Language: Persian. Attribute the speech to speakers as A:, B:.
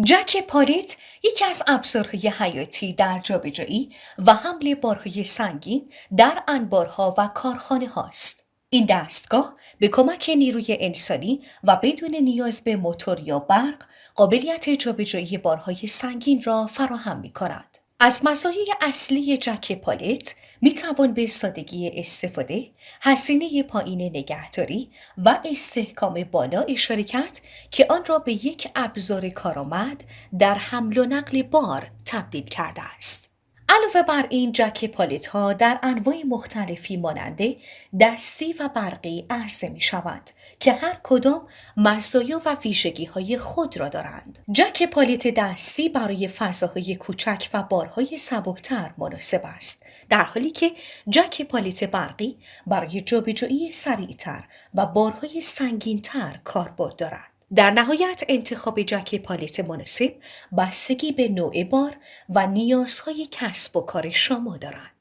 A: جک پالیت یکی از ابزارهای حیاتی در جابجایی و حمل بارهای سنگین در انبارها و کارخانه هاست. این دستگاه به کمک نیروی انسانی و بدون نیاز به موتور یا برق قابلیت جابجایی بارهای سنگین را فراهم می کند. از مزایای اصلی جک پالیت می توان به سادگی استفاده، هزینه پایین نگهداری و استحکام بالا اشاره کرد که آن را به یک ابزار کارآمد در حمل و نقل بار تبدیل کرده است. علاوه بر این جک پالیت ها در انواع مختلفی مانند دستی و برقی عرضه می شوند که هر کدام مزایا و ویژگی های خود را دارند. جک پالیت دستی برای فضاهای کوچک و بارهای سبکتر مناسب است، در حالی که جک پالیت برقی برای جابجایی سریعتر و بارهای سنگینتر کاربرد دارد. در نهایت انتخاب جک پالیت مناسب بستگی به نوع بار و نیازهای کسب و کار شما دارد.